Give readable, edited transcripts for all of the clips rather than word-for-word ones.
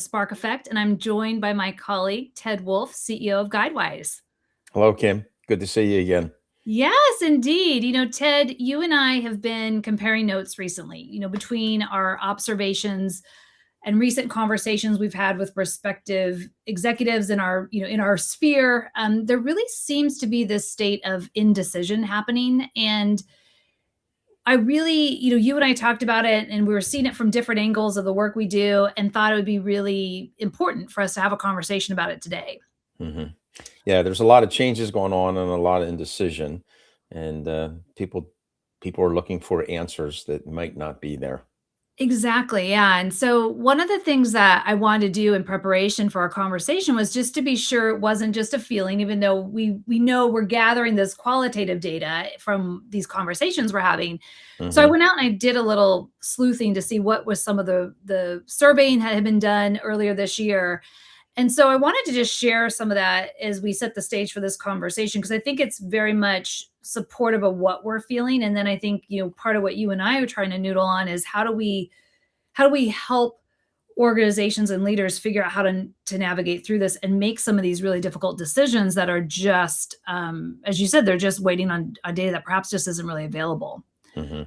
Spark Effect, and I'm joined by my colleague, Ted Wolf, CEO of Guidewise. Hello, Kim. Good to see you again. Yes, indeed. Ted, you and I have been comparing notes recently, between our observations and recent conversations we've had with respective executives in our sphere. There really seems to be this state of indecision happening. And I really, you and I talked about it and we were seeing it from different angles of the work we do and thought it would be really important for us to have a conversation about it today. hmm Yeah, there's a lot of changes going on and a lot of indecision, and people are looking for answers that might not be there. Exactly. Yeah. And so one of the things that I wanted to do in preparation for our conversation was just to be sure it wasn't just a feeling, even though we know we're gathering this qualitative data from these conversations we're having. So I hmm went out and I did a little sleuthing to see what was some of the surveying that had been done earlier this year. And so I wanted to just share some of that as we set the stage for this conversation, because I think it's very much supportive of what we're feeling. And then I think, part of what you and I are trying to noodle on is how do we help organizations and leaders figure out how to navigate through this and make some of these really difficult decisions that are just, as you said, they're just waiting on a data that perhaps just isn't really available. hmm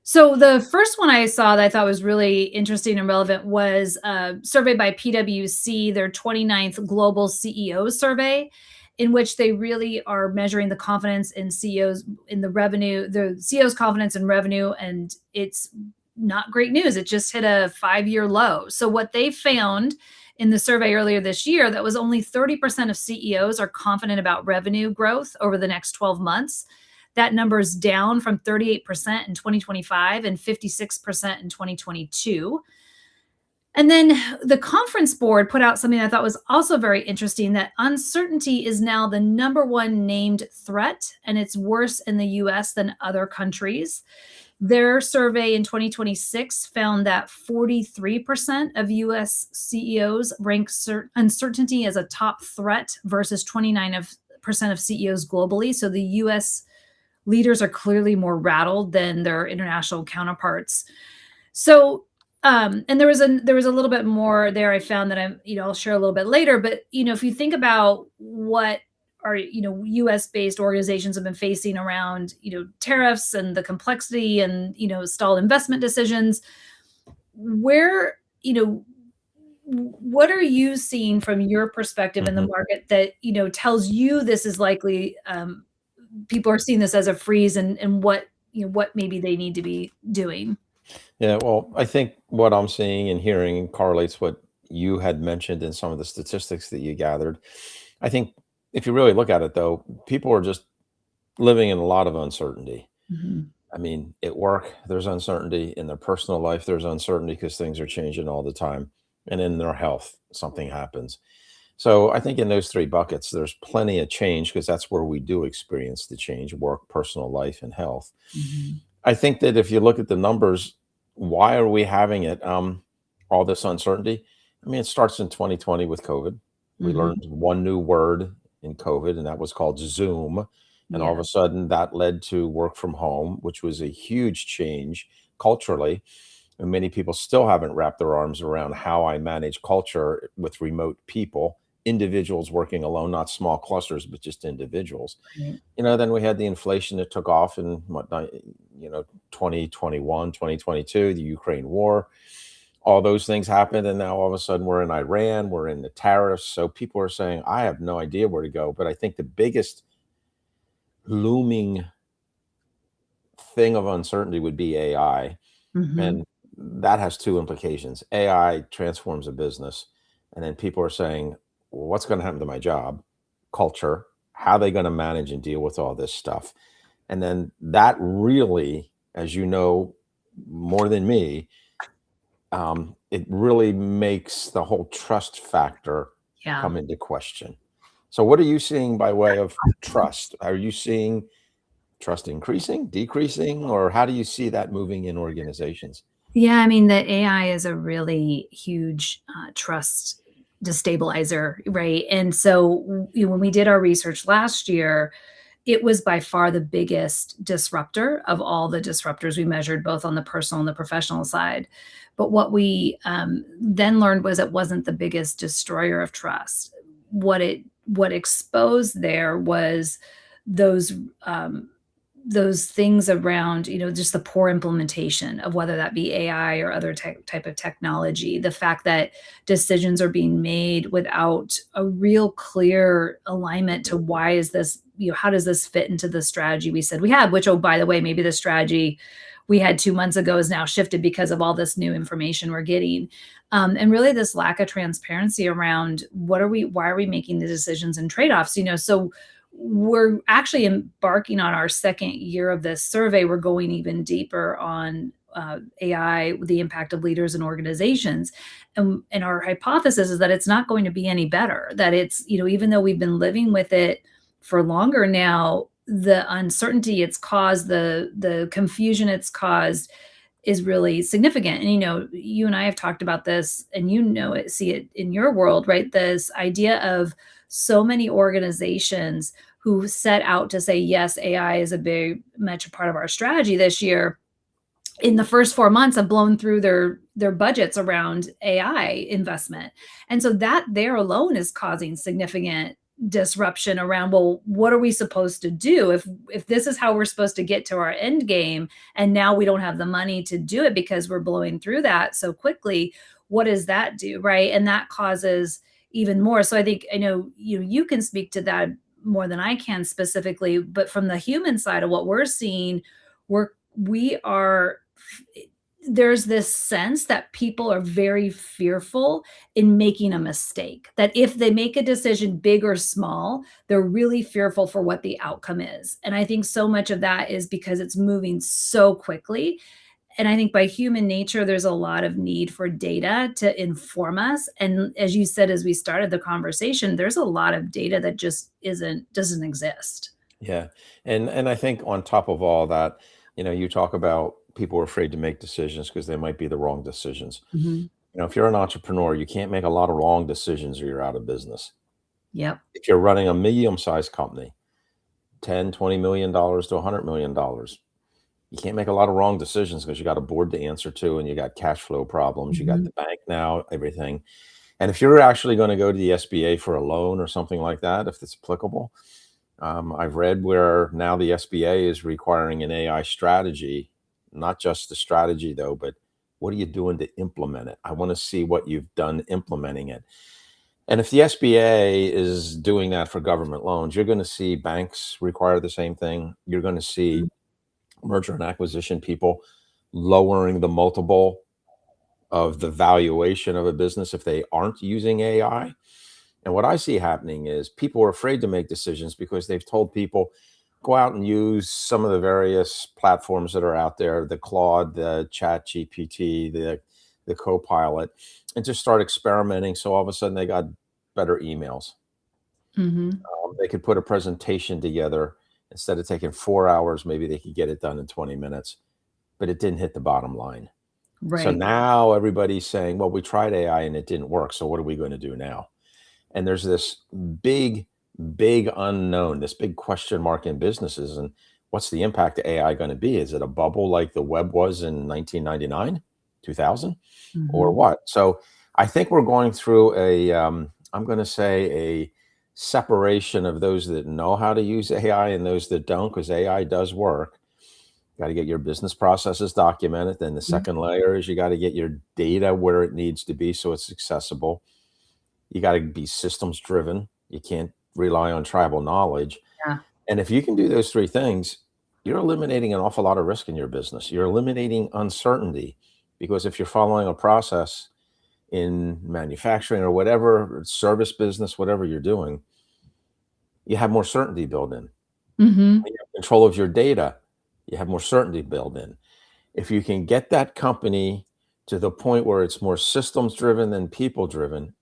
So the first one I saw that I thought was really interesting and relevant was a survey by PwC, their 29th Global CEOs survey, in which they really are measuring the confidence in CEOs in the revenue, the CEOs' confidence in revenue, and it's not great news. It just hit a 5-year low. So what they found in the survey earlier this year, that was only 30% of CEOs are confident about revenue growth over the next 12 months. That number is down from 38% in 2025 and 56% in 2022. And then the conference board put out something I thought was also very interesting, that uncertainty is now the number one named threat, and it's worse in the US than other countries. Their survey in 2026 found that 43% of US CEOs rank uncertainty as a top threat versus 29% of CEOs globally. So the US leaders are clearly more rattled than their international counterparts. So, and there was a little bit more there I found that I'll share a little bit later. But if you think about what our U.S. based organizations have been facing around tariffs and the complexity and stalled investment decisions, where what are you seeing from your perspective in the hmm market that tells you this is likely, people are seeing this as a freeze, and what maybe they need to be doing. Yeah, well, I think what I'm seeing and hearing correlates what you had mentioned in some of the statistics that you gathered. I think if you really look at it, though, people are just living in a lot of uncertainty. Mhm. I mean, at work, there's uncertainty. In their personal life, there's uncertainty because things are changing all the time. And in their health, something happens. So I think in those three buckets, there's plenty of change because that's where we do experience the change: work, personal life, and health. Mhm. I think that if you look at the numbers, why are we having it? All this uncertainty. I mean, it starts in 2020 with COVID. We Mhm. learned one new word in COVID, and that was called Zoom. And all of a Yes. sudden, that led to work from home, which was a huge change culturally. And many people still haven't wrapped their arms around how I manage culture with remote people, individuals working alone, not small clusters, but just individuals. Right. Then we had the inflation that took off in 2021, 2022, the Ukraine war. All those things happened, and now all of a sudden we're in Iran, we're in the tariffs. So people are saying, I have no idea where to go. But I think the biggest looming thing of uncertainty would be AI. Mhm. And that has two implications. AI transforms a business, and then people are saying, well, what's going to happen to my job? Culture, how are they going to manage and deal with all this stuff? And then that really, as you know more than me, it really makes the whole trust factor Yeah. come into question. So, what are you seeing by way of trust? Are you seeing trust increasing, decreasing, or how do you see that moving in organizations? Yeah, I mean, the AI is a really huge, trust destabilizer, right? And so, when we did our research last year, it was by far the biggest disruptor of all the disruptors we measured, both on the personal and the professional side. But what we then learned was it wasn't the biggest destroyer of trust. What exposed there was those um, those things around, just the poor implementation of whether that be AI or other type of technology, the fact that decisions are being made without a real clear alignment to why is this, how does this fit into the strategy we said we had, which, oh, by the way, maybe the strategy we had 2 months ago is now shifted because of all this new information we're getting. And really this lack of transparency around why are we making the decisions and trade-offs, so we're actually embarking on our second year of this survey. We're going even deeper on AI, the impact of leaders and organizations. And our hypothesis is that it's not going to be any better, that it's, even though we've been living with it for longer now, the uncertainty it's caused, the confusion it's caused is really significant. And you and I have talked about this, and see it in your world, right? This idea of so many organizations who set out to say, yes, AI is a big much a part of our strategy this year, in the first 4 months have blown through their budgets around AI investment. And so that there alone is causing significant disruption around, well, what are we supposed to do if this is how we're supposed to get to our end game, and now we don't have the money to do it because we're blowing through that so quickly? What does that do, right? And that causes even more. So I think, I know you can speak to that more than I can specifically, but from the human side of what we're seeing, we are there's this sense that people are very fearful in making a mistake, that if they make a decision, big or small, they're really fearful for what the outcome is. And I think so much of that is because it's moving so quickly. And I think by human nature, there's a lot of need for data to inform us. And as you said, as we started the conversation, there's a lot of data that just doesn't exist. Yeah. And I think on top of all that, you talk about people are afraid to make decisions because they might be the wrong decisions. Mhm. If you're an entrepreneur, you can't make a lot of wrong decisions or you're out of business. Yep. If you're running a medium-sized company, 10, $20 million to $100 million, you can't make a lot of wrong decisions because you got a board to answer to and you got cash flow problems. You got Mhm. the bank now, everything. And if you're actually going to go to the SBA for a loan or something like that, if it's applicable, I've read where now the SBA is requiring an AI strategy, not just the strategy though, but what are you doing to implement it? I want to see what you've done implementing it. And if the SBA is doing that for government loans, you're going to see banks require the same thing. You're going to see merger and acquisition people lowering the multiple of the valuation of a business if they aren't using AI. And what I see happening is people are afraid to make decisions because they've told people, go out and use some of the various platforms that are out there, the Claude, the Chat GPT, the Copilot, and just start experimenting. So all of a sudden they got better emails. Mhm. They could put a presentation together. Instead of taking 4 hours, maybe they could get it done in 20 minutes, but it didn't hit the bottom line. So Right. now everybody's saying, well, we tried AI and it didn't work. So what are we going to do now? And there's this big, big unknown, this big question mark in businesses. And what's the impact of AI going to be? Is it a bubble like the web was in 1999, 2000, or Mhm. what? So I think we're going through I'm going to say a separation of those that know how to use AI and those that don't, because AI does work. Got to get your business processes documented. Then the Mhm. second layer is you got to get your data where it needs to be so it's accessible. You got to be systems driven. You can't rely on tribal knowledge. Yeah. And if you can do those three things, you're eliminating an awful lot of risk in your business. You're eliminating uncertainty because if you're following a process in manufacturing or whatever, service business, whatever you're doing, you have more certainty built in. Mhm. When you have control of your data, you have more certainty built in. If you can get that company to the point where it's more systems driven than people driven,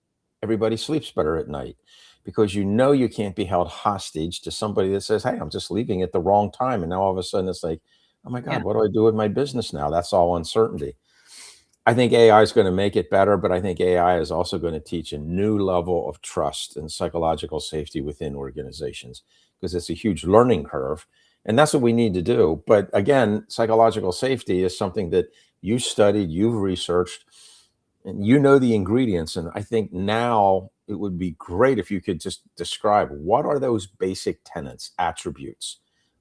everybody sleeps better at night because you can't be held hostage to somebody that says, hey, I'm just leaving at the wrong time. And now all of a sudden it's like, oh my Yeah. God, what do I do with my business now? That's all uncertainty. I think AI is going to make it better, but I think AI is also going to teach a new level of trust and psychological safety within organizations because it's a huge learning curve. And that's what we need to do. But again, psychological safety is something that you studied, you've researched, and you know the ingredients. And I think now it would be great if you could just describe what are those basic tenets, attributes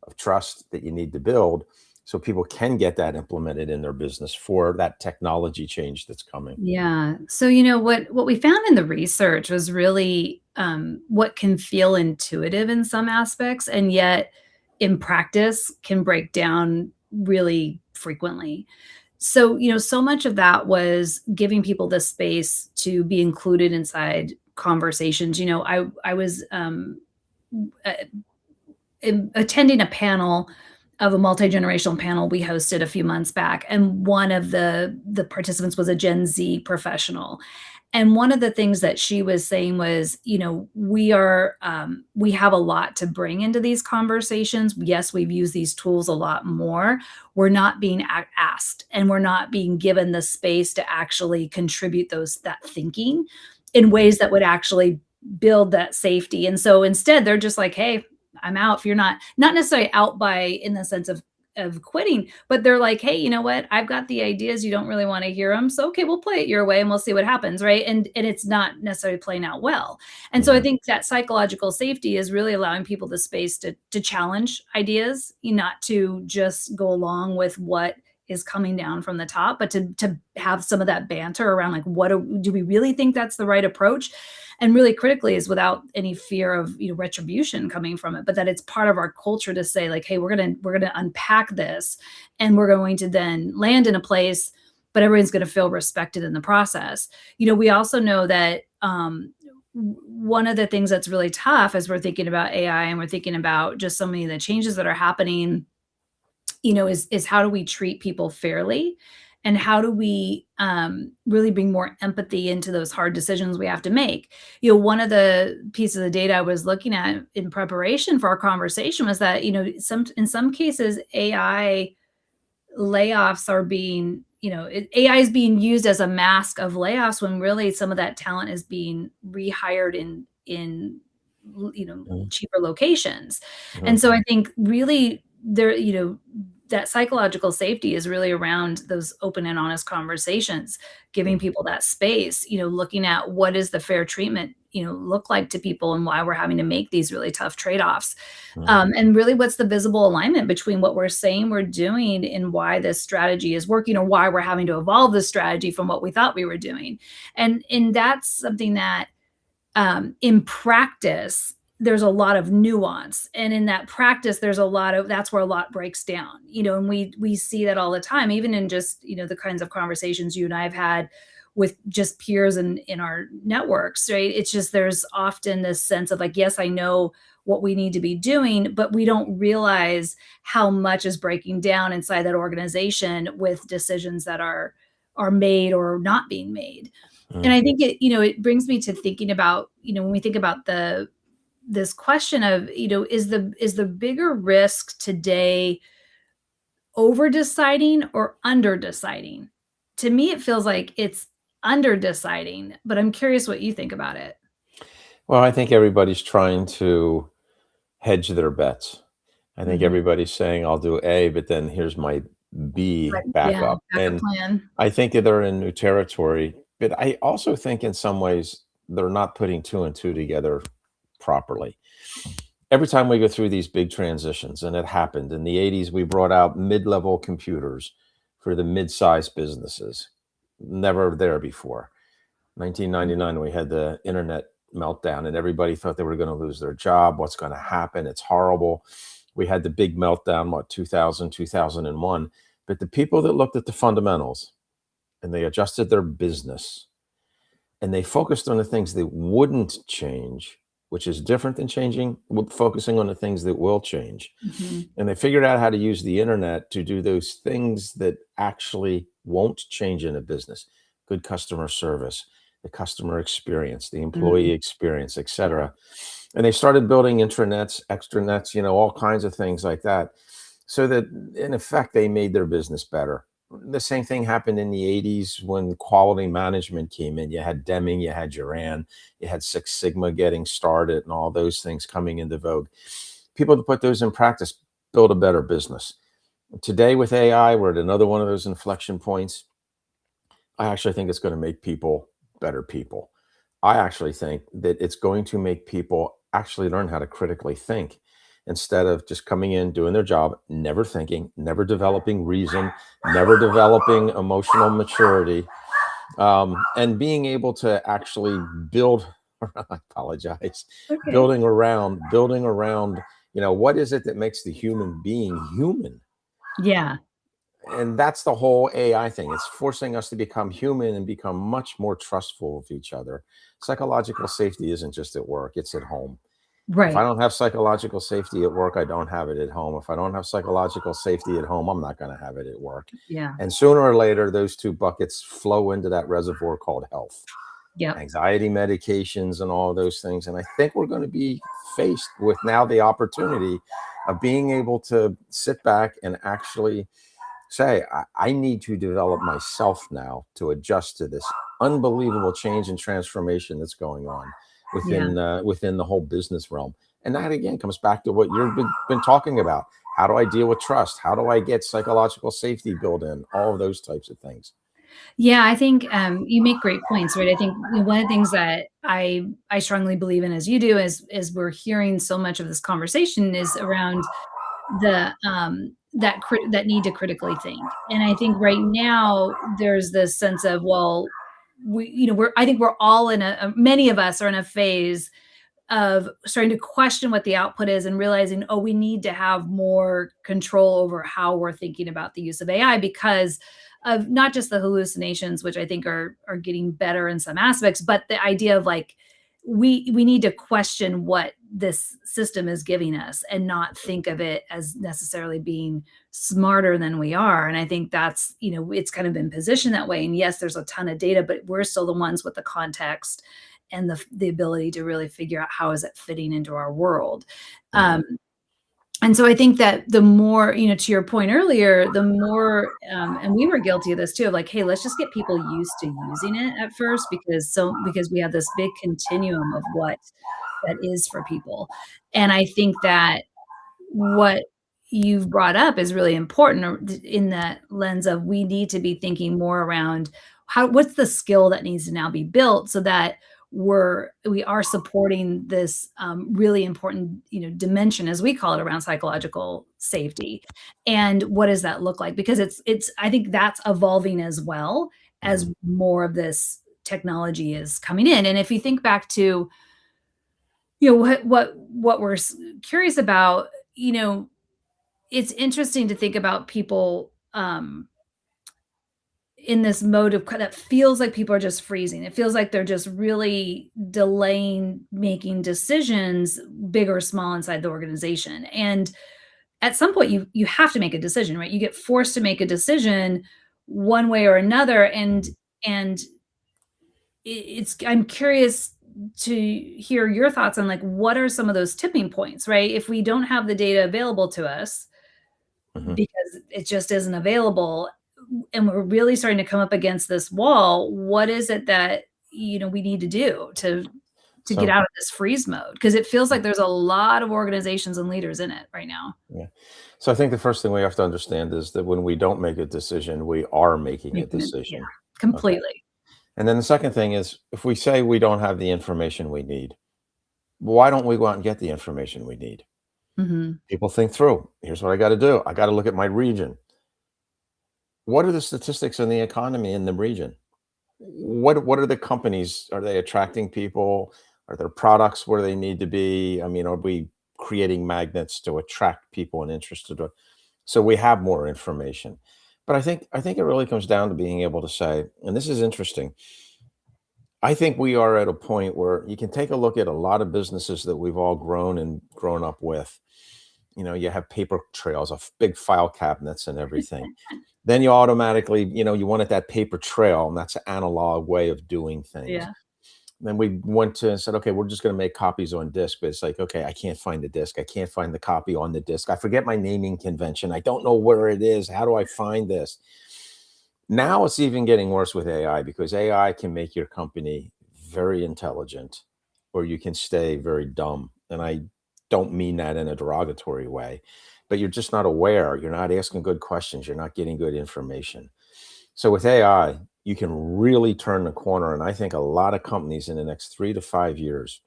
of trust that you need to build so people can get that implemented in their business for that technology change that's coming. Yeah. So, what we found in the research was really what can feel intuitive in some aspects, and yet in practice can break down really frequently. So, so much of that was giving people the space to be included inside conversations. I was uh, attending a panel of a multi-generational panel we hosted a few months back, and one of the participants was a Gen Z professional. And one of the things that she was saying was, we have a lot to bring into these conversations. Yes, we've used these tools a lot more. We're not being asked, and we're not being given the space to actually contribute that thinking in ways that would actually build that safety. And so instead, they're just like, hey, I'm out. If you're not necessarily out by in the sense of quitting, but they're like, hey, you know what? I've got the ideas. You don't really want to hear them. So okay, we'll play it your way and we'll see what happens. Right. And it's not necessarily playing out well. And so I Mhm. think that psychological safety is really allowing people the space to challenge ideas, not to just go along with what is coming down from the top, but to have some of that banter around like, do we really think that's the right approach? And really critically is without any fear of retribution coming from it, but that it's part of our culture to say like, hey, we're gonna unpack this, and we're going to then land in a place, but everyone's going to feel respected in the process. We also know that one of the things that's really tough as we're thinking about AI and we're thinking about just so many of the changes that are happening, is how do we treat people fairly, and how do we really bring more empathy into those hard decisions we have to make. One of the pieces of data I was looking at in preparation for our conversation was that in some cases AI layoffs are being AI is being used as a mask of layoffs, when really some of that talent is being rehired in Mhm. cheaper locations. And Mhm. so I think really there, that psychological safety is really around those open and honest conversations, giving Mhm. people that space, looking at what is the fair treatment, look like to people, and why we're having to make these really tough trade-offs. Mhm. And really, what's the visible alignment between what we're saying we're doing and why this strategy is working, or why we're having to evolve this strategy from what we thought we were doing. And that's something that in practice, there's a lot of nuance. And in that practice, that's where a lot breaks down, and we see that all the time, even in just, the kinds of conversations you and I have had with just peers in our networks, right? It's just, there's often this sense of like, yes, I know what we need to be doing, but we don't realize how much is breaking down inside that organization with decisions that are made or not being made. And Mhm. I think it brings me to thinking about, when we think about this question of, is the bigger risk today over deciding or under deciding? To me, it feels like it's under deciding, but I'm curious what you think about it. Well, I think everybody's trying to hedge their bets. I think Mhm. everybody's saying, I'll do A, but then here's my B Right. Yeah, backup. backup And plan. I think that they're in new territory. But I also think in some ways they're not putting two and two together properly. Every time we go through these big transitions, and it happened in the 80s, we brought out mid level computers for the mid sized businesses, never there before. 1999, we had the internet meltdown, and everybody thought they were going to lose their job. What's going to happen? It's horrible. We had the big meltdown, what, 2000, 2001. But the people that looked at the fundamentals and they adjusted their business and they focused on the things that wouldn't change, which is different than focusing on the things that will change. Mhm. And they figured out how to use the internet to do those things that actually won't change in a business: good customer service, the customer experience, the employee Mhm. experience, et cetera. And they started building intranets, extranets, all kinds of things like that. So that in effect, they made their business better. The same thing happened in the 80s when quality management came in. You had Deming, you had Duran, you had Six Sigma getting started, and all those things coming into vogue. people to put those in practice build a better business. Today with AI, we're at another one of those inflection points. I actually think it's going to make people better people. I actually think that it's going to make people actually learn how to critically think instead of just coming in, doing their job, never thinking, never developing reason, never developing emotional maturity, and being able to actually build. I apologize. Okay. Building around. What is it that makes the human being human? Yeah. And that's the whole AI thing. It's forcing us to become human and become much more trustful of each other. Psychological safety isn't just at work, it's at home. If I Right. don't have psychological safety at work, I don't have it at home. If I don't have psychological safety at home, I'm not going to have it at work. Yeah. And sooner or later, those two buckets flow into that reservoir called health, Yep. anxiety medications, and all of those things. And I think we're going to be faced with now the opportunity of being able to sit back and actually say, I need to develop myself now to adjust to this unbelievable change and transformation that's going on Yeah. within the whole business realm. And that again comes back to what you've been talking about. How do I deal with trust? How do I get psychological safety built in? All of those types of things. Yeah, I think, you make great points, right? I think, one of the things that I strongly believe in as you do is we're hearing so much of this conversation is around that need to critically think. And I think right now there's this sense of, well, I think we're all in many of us are in a phase of starting to question what the output is and realizing, oh, we need to have more control over how we're thinking about the use of AI because of not just the hallucinations, which I think are getting better in some aspects, but the idea of like we need to question what this system is giving us and not think of it as necessarily being smarter than we are. And I think that's, it's kind of been positioned that way. And yes, there's a ton of data, but we're still the ones with the context and the ability to really figure out how is it fitting into our world. Mhm. And so I think that the more, to your point earlier, the more, and we were guilty of this too, of like, hey, let's just get people used to using it at first because we have this big continuum of what that is for people. And I think that what you've brought up is really important in that lens of we need to be thinking more around what's the skill that needs to now be built so that we are supporting this really important dimension as we call it around psychological safety. And what does that look like, because it's I think that's evolving as well as Mhm. more of this technology is coming in. And if you think back to what we're curious about, it's interesting to think about people in this mode of that feels like people are just freezing. It feels like they're just really delaying making decisions, big or small, inside the organization. And at some point, you have to make a decision, right? You get forced to make a decision one way or another, and it's I'm curious to hear your thoughts on like what are some of those tipping points, right? If we don't have the data available to us Mhm. because it just isn't available and we're really starting to come up against this wall, what is it that we need to do to get So, out of this freeze mode? Because it feels like there's a lot of organizations and leaders in it right now. yeah. So I think the first thing we have to understand is that when we don't make a decision, we are making a Making it, yeah, decision. Okay. completely. And then the second thing is if we say we don't have the information we need, why don't we go out and get the information we need? Mhm. People think through. Here's what I got to do. I got to look at my region. What are the statistics in the economy in the region? What are the companies? Are they attracting people? Are their products where they need to be? I mean, are we creating magnets to attract people and interested? So we have more information. But I think it really comes down to being able to say, and this is interesting. I think we are at a point where you can take a look at a lot of businesses that we've all grown and grown up with. You have paper trails of big file cabinets and everything. Then you automatically, you wanted that paper trail, and that's an analog way of doing things. Yeah. Then we went to and said, okay, we're just going to make copies on disk. But it's like, okay, I can't find the disk. I can't find the copy on the disk. I forget my naming convention. I don't know where it is. How do I find this? Now it's even getting worse with AI because AI can make your company very intelligent or you can stay very dumb. And I don't mean that in a derogatory way, but you're just not aware. You're not asking good questions. You're not getting good information. So with AI, you can really turn the corner. And I think a lot of companies in the next 3 to 5 years,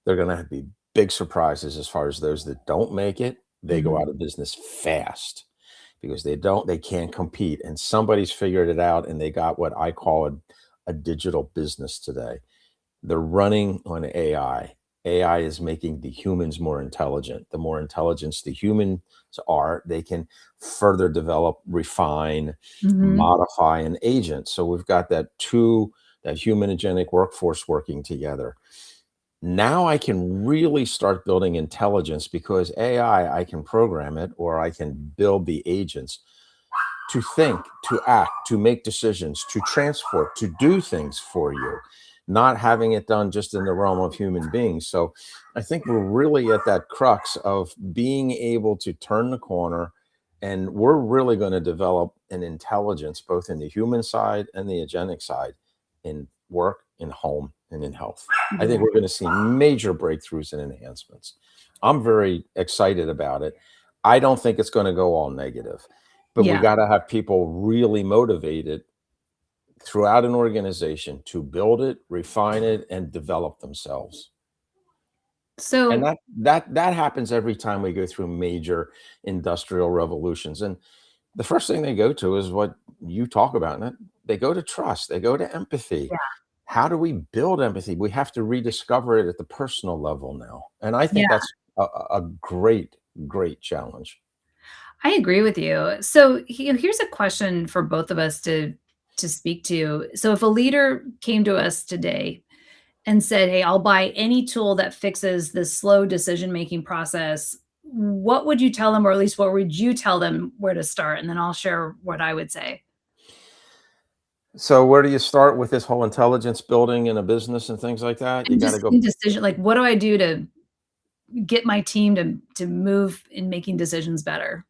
they're going to be big surprises as far as those that don't make it. They go Mhm. out of business fast because they can't compete. And somebody's figured it out and they got what I call a digital business today. They're running on AI. AI is making the humans more intelligent. The more intelligence the humans are, they can further develop, refine, Mhm. modify an agent. So we've got that humanogenic workforce working together. Now I can really start building intelligence because AI, I can program it or I can build the agents to think, to act, to make decisions, to transport, to do things for you, not having it done just in the realm of human beings. So I think we're really at that crux of being able to turn the corner, and we're really going to develop an intelligence both in the human side and the agentic side in work, in home, and in health. I think Yeah. we're going to see major breakthroughs and enhancements. I'm very excited about it. I don't think it's going to go all negative, but we Yeah. got to have people really motivated throughout an organization to build it, refine it, and develop themselves. And So that happens every time we go through major industrial revolutions. And the first thing they go to is what you talk about, and they go to trust, they go to empathy. yeah. How do we build empathy? We have to rediscover it at the personal level now. And I think Yeah. that's a great, great challenge. I agree with you. So, here's a question for both of us to speak to. So, if a leader came to us today and said, "Hey, I'll buy any tool that fixes this slow decision-making process," what would you tell them, or at least what would you tell them where to start? And then I'll share what I would say. So where do you start with this whole intelligence building in a business and things like that? You And got to just go. in decision, like, what do I do to get my team to move in making decisions better?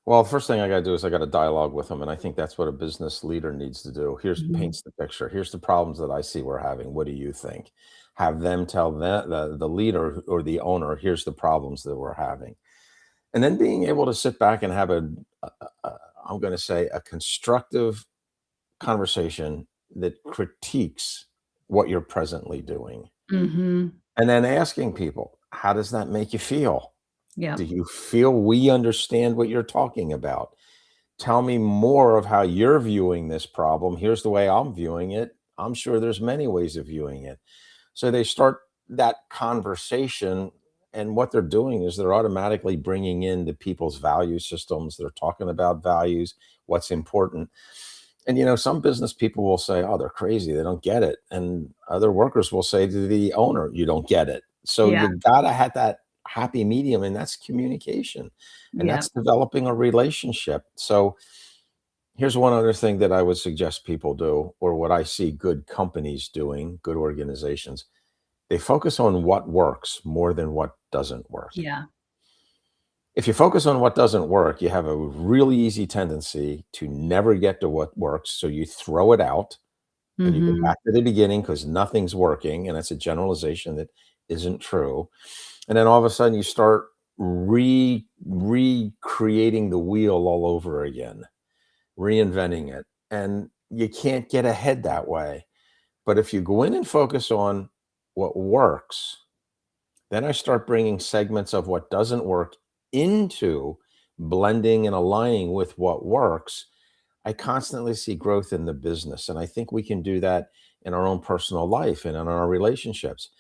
Well, first thing I got to do is I got to dialogue with them, and I think that's what a business leader needs to do. Here's Mhm. paints the picture. Here's the problems that I see we're having. What do you think? Have them tell the leader or the owner, here's the problems that we're having, and then being able to sit back and have I'm going to say a constructive conversation that critiques what you're presently doing, Mhm. and then asking people, how does that make you feel? Do Yep. you feel we understand what you're talking about? Tell me more of how you're viewing this problem. Here's the way I'm viewing it. I'm sure there's many ways of viewing it. So they start that conversation, and what they're doing is they're automatically bringing in the people's value systems. They're talking about values, what's important. And some business people will say, "Oh, they're crazy. They don't get it." And other workers will say to the owner, "You don't get it." So Yeah. you gotta have that happy medium, and that's communication, and Yep. that's developing a relationship. So here's one other thing that I would suggest people do, or what I see good companies doing, good organizations. They focus on what works more than what doesn't work. Yeah. If you focus on what doesn't work, you have a really easy tendency to never get to what works. So you throw it out and you go Mhm. back to the beginning because nothing's working. And that's a generalization that isn't true. And then all of a sudden you start recreating the wheel all over again, reinventing it. And you can't get ahead that way. But if you go in and focus on what works, then I start bringing segments of what doesn't work into blending and aligning with what works. I constantly see growth in the business. And I think we can do that in our own personal life and in our relationships.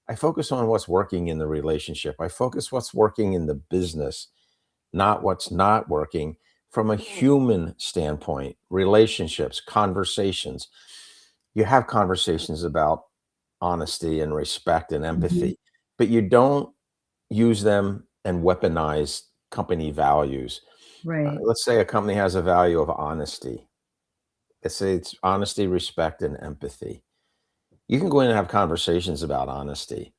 I focus on what's working in the relationship. I focus what's working in the business, not what's not working from a human standpoint, relationships, conversations. You have conversations about honesty and respect and Mhm. empathy, but you don't use them and weaponize company values. Right. Let's say a company has a value of honesty. Let's say it's honesty, respect, and empathy. You can go in and have conversations about honesty,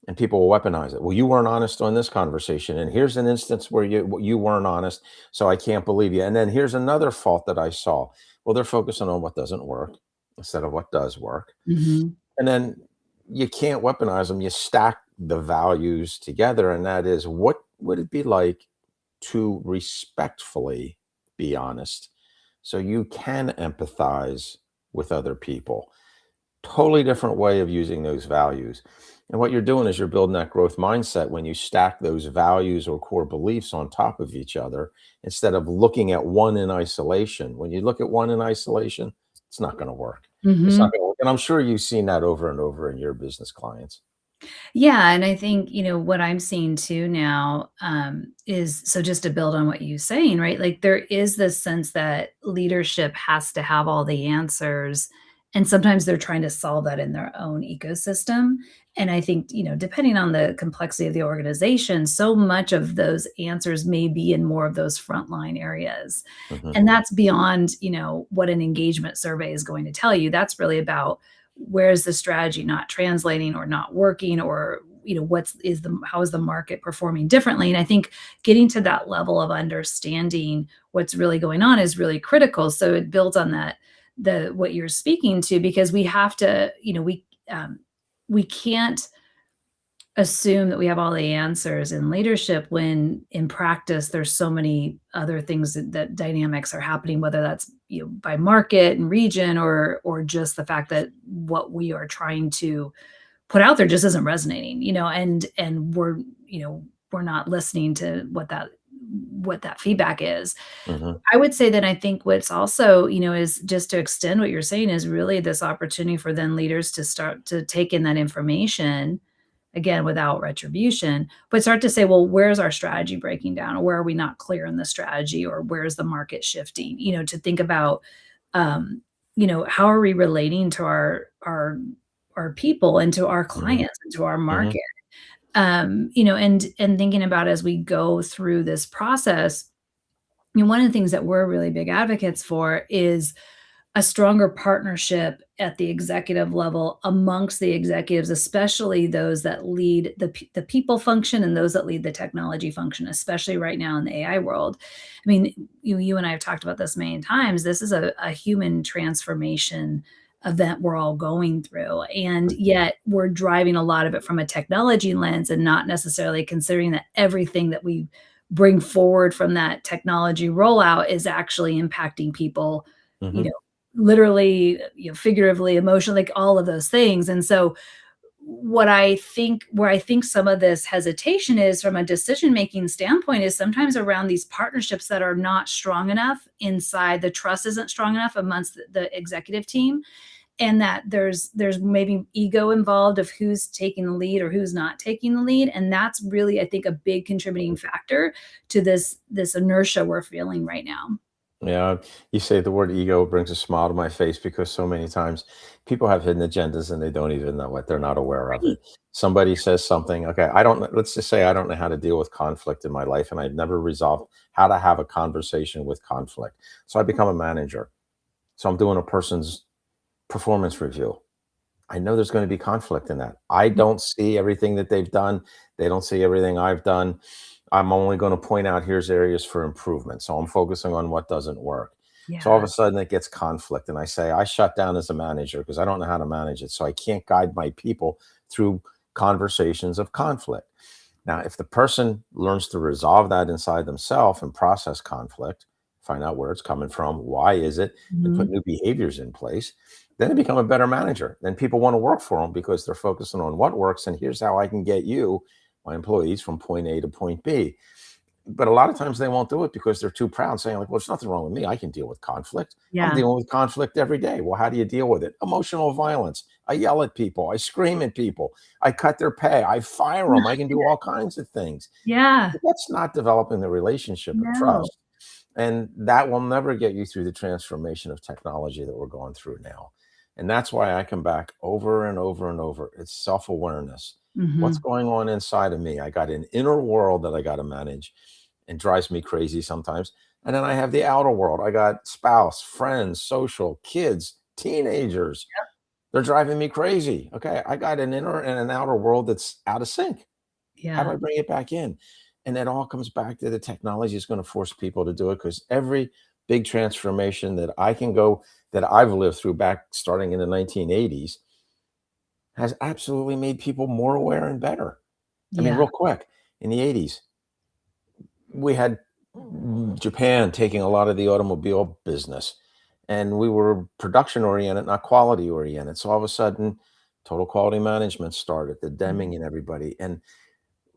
and people will weaponize it. Well, you weren't honest on this conversation, and here's an instance where you weren't honest, so I can't believe you. And then here's another fault that I saw. Well, they're focusing on what doesn't work instead of what does work. Mhm. And then you can't weaponize them. You stack the values together, and that is, what would it be like to respectfully be honest so you can empathize with other people? Totally different way of using those values. And what you're doing is you're building that growth mindset when you stack those values or core beliefs on top of each other instead of looking at one in isolation. When you look at one in isolation, it's not going to work. It's not Mhm. going to work. And I'm sure you've seen that over and over in your business clients. Yeah, and I think, what I'm seeing too now, is so just to build on what you're saying, right? Like there is this sense that leadership has to have all the answers, and sometimes they're trying to solve that in their own ecosystem. And I think, depending on the complexity of the organization, so much of those answers may be in more of those frontline areas. Hmm. And that's beyond, what an engagement survey is going to tell you. That's really about where's the strategy not translating or not working, or how is the market performing differently. And I think getting to that level of understanding what's really going on is really critical. So it builds on that, the what you're speaking to, because we have to, we can't assume that we have all the answers in leadership when in practice there's so many other things that dynamics are happening, whether that's, by market and region, or just the fact that what we are trying to put out there just isn't resonating, and we're not listening to what that feedback is. Hmm. I would say that I think what's also, is just to extend what you're saying, is really this opportunity for then leaders to start to take in that information, again, without retribution, but start to say, well, where's our strategy breaking down? Or where are we not clear in the strategy? Or where's the market shifting? To think about, how are we relating to our people and to our Hmm. clients and to our Hmm. market? And thinking about as we go through this process, one of the things that we're really big advocates for is a stronger partnership at the executive level amongst the executives, especially those that lead the people function and those that lead the technology function, especially right now in the AI world. I mean, you and I have talked about this many times. This is a human transformation event we're all going through. And yet we're driving a lot of it from a technology lens and not necessarily considering that everything that we bring forward from that technology rollout is actually impacting people, you Hmm. know, literally, figuratively, emotionally, like all of those things. And so where I think some of this hesitation is from a decision making standpoint is sometimes around these partnerships that are not strong enough inside, the trust isn't strong enough amongst the executive team, and that there's maybe ego involved of who's taking the lead or who's not taking the lead. And that's really, I think, a big contributing factor to this inertia we're feeling right now. Yeah, you say the word ego brings a smile to my face because so many times people have hidden agendas and they don't even know it. They're not aware of Right. it. Somebody says something, okay, I don't know, let's just say I don't know how to deal with conflict in my life and I've never resolved how to have a conversation with conflict. So I become a manager. So I'm doing a person's performance review. I know there's going to be conflict in that. I don't see everything that they've done. They don't see everything I've done. I'm only going to point out here's areas for improvement. So I'm focusing on what doesn't work. So all of Yeah. a sudden it gets conflict. And I say, I shut down as a manager because I don't know how to manage it. So I can't guide my people through conversations of conflict. Now, if the person learns to resolve that inside themselves and process conflict, find out where it's coming from, why is it, and put Mhm. new behaviors in place, then they become a better manager. Then people want to work for them because they're focusing on what works. And here's how I can get you, my employees, from point A to point B. But a lot of times they won't do it because they're too proud, saying, like, well, there's nothing wrong with me. I can deal with conflict. I'm Yeah. dealing with conflict every day. Well, how do you deal with it? Emotional violence. I yell at people. I scream at people. I cut their pay. I fire them. I can do all kinds of things. Yeah. But that's not developing the relationship of No. trust. And that will never get you through the transformation of technology that we're going through now. And that's why I come back over and over and over. It's self awareness. What's Mhm. going on inside of me? I got an inner world that I got to manage and drives me crazy sometimes. And then I have the outer world. I got spouse, friends, social, kids, teenagers. They're driving me crazy. Okay. I got an inner and an outer world that's out of sync. How do Yeah. I bring it back in? And it all comes back to the technology is going to force people to do it because every big transformation that I can go that I've lived through back starting in the 1980s has absolutely made people more aware and better. I mean, Yeah. real quick, in the 80s, we had Japan taking a lot of the automobile business, and we were production oriented, not quality oriented. So all of a sudden, total quality management started, the Mhm. Deming and everybody. And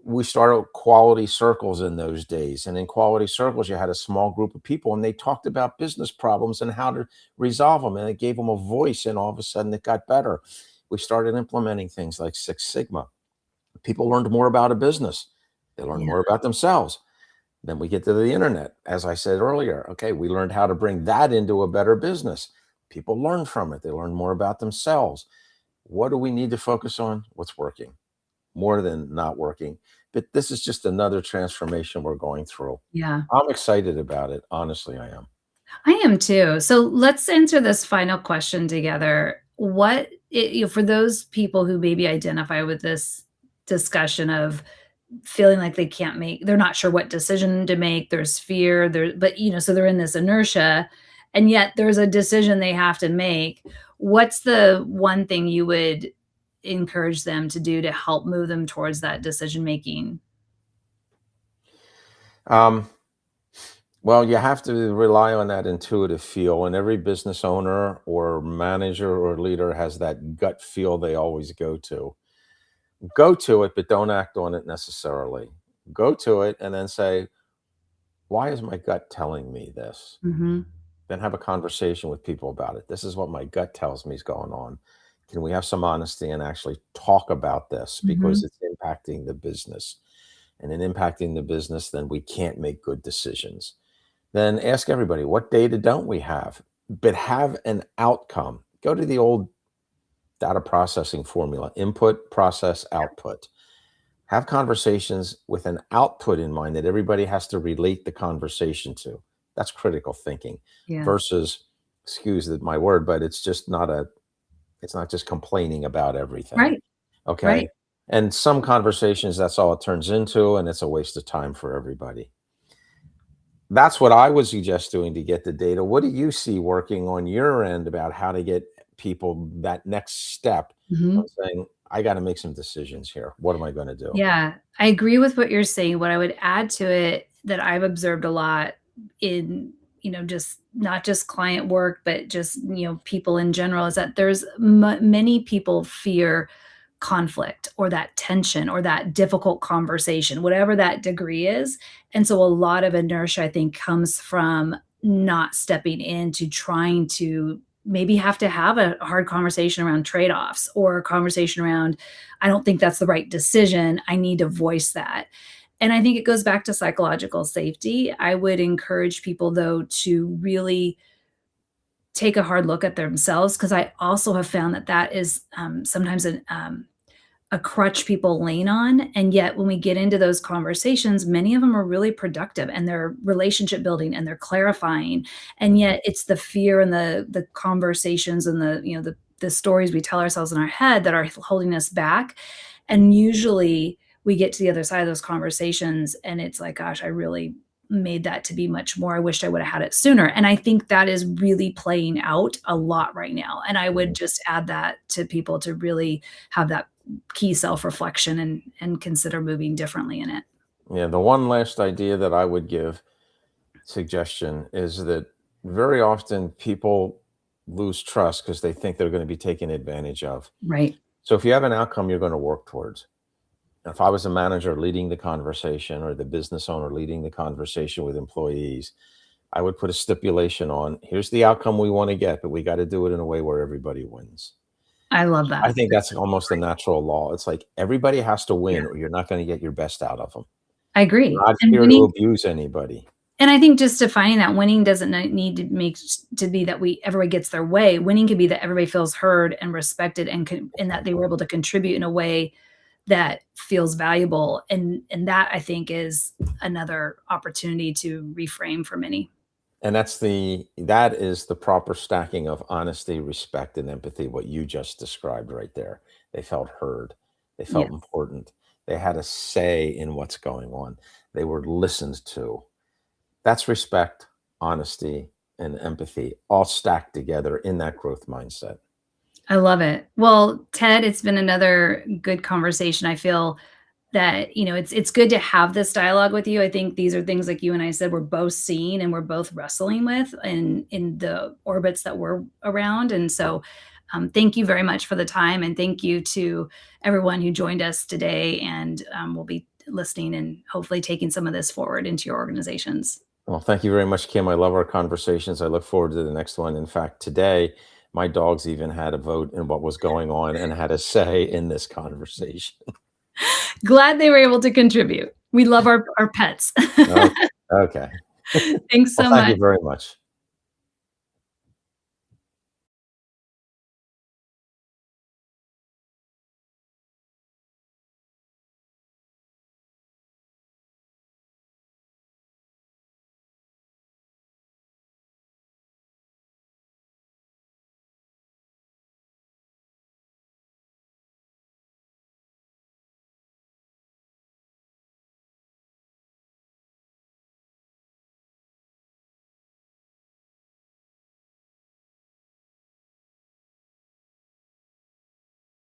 we started quality circles in those days. And in quality circles, you had a small group of people and they talked about business problems and how to resolve them. And it gave them a voice. And all of a sudden, it got better. We started implementing things like Six Sigma. People learned more about a business, they learned Yeah. more about themselves. Then we get to the internet. As I said earlier, okay, we learned how to bring that into a better business. People learn from it, they learn more about themselves. What do we need to focus on? What's working more than not working. But this is just another transformation we're going through. Yeah. I'm excited about it. Honestly, I am. I am too. So let's answer this final question together. For those people who maybe identify with this discussion of feeling like they're not sure what decision to make, there's fear, so they're in this inertia, and yet there's a decision they have to make. What's the one thing you would encourage them to do to help move them towards that decision making? Um, well, you have to rely on that intuitive feel, and every business owner or manager or leader has that gut feel they always go to. Go to it, but don't act on it necessarily. Go to it and then say, why is my gut telling me this? Mhm. Then have a conversation with people about it. This is what my gut tells me is going on. Can we have some honesty and actually talk about this because Mhm. it's impacting the business? And in impacting the business, then we can't make good decisions. Then ask everybody, what data don't we have? But have an outcome. Go to the old data processing formula: input, process, output. Have conversations with an output in mind that everybody has to relate the conversation to. That's critical thinking Yeah. versus, excuse my word, but it's not just complaining about everything. Right. Okay. Right. And some conversations, that's all it turns into, and it's a waste of time for everybody. That's what I would suggest doing to get the data. What do you see working on your end about how to get people that next step Mhm. of saying, I got to make some decisions here. What am I going to do? Yeah, I agree with what you're saying. What I would add to it that I've observed a lot in, just not just client work, but just, people in general is that there's many people fear conflict or that tension or that difficult conversation, whatever that degree is. And so a lot of inertia, I think, comes from not stepping into trying to maybe have to have a hard conversation around trade offs or a conversation around, I don't think that's the right decision. I need to voice that. And I think it goes back to psychological safety. I would encourage people, though, to really take a hard look at themselves because I also have found that that is sometimes a crutch people lean on. And yet, when we get into those conversations, many of them are really productive and they're relationship building and they're clarifying. And Mhm. yet, it's the fear and the conversations and the stories we tell ourselves in our head that are holding us back. And usually, we get to the other side of those conversations, and it's like, gosh, I really made that to be much more. I wished I would have had it sooner. And I think that is really playing out a lot right now. And I would Mhm. just add that to people to really have that key self-reflection and consider moving differently in it. Yeah, the one last idea that I would give suggestion is that very often people lose trust because they think they're going to be taken advantage of. Right. So if you have an outcome you're going to work towards, if I was a manager leading the conversation or the business owner leading the conversation with employees, I would put a stipulation on, here's the outcome we want to get, but we got to do it in a way where everybody wins. I love I that. think That's that's almost a natural law. It's like everybody has to yeah, win or you're not going to get your best out of them. I We're agree. not And here to winning abuse anybody. and I think just defining that winning doesn't need to make to be that everybody gets their way. Winning can be that everybody feels heard and respected and that they were able to contribute in a way that feels valuable. And that I think is another opportunity to reframe for many. And that is the proper stacking of honesty, respect, and empathy, what you just described right there. They felt heard. They felt Yes, important. They had a say in what's going on. They were listened to. That's respect, honesty, and empathy all stacked together in that growth mindset. I love it. Well, Ted, it's been another good conversation. I feel that, it's good to have this dialogue with you. I think these are things like you and I said we're both seeing and we're both wrestling with in the orbits that we're around. And so thank you very much for the time, and thank you to everyone who joined us today and will be listening and hopefully taking some of this forward into your organizations. Well, thank you very much, Kim. I love our conversations. I look forward to the next one. In fact, today, my dogs even had a vote in what was going on and had a say in this conversation. Glad they were able to contribute. We love our pets. Okay. Okay. Thanks Well, so thank you much. very much.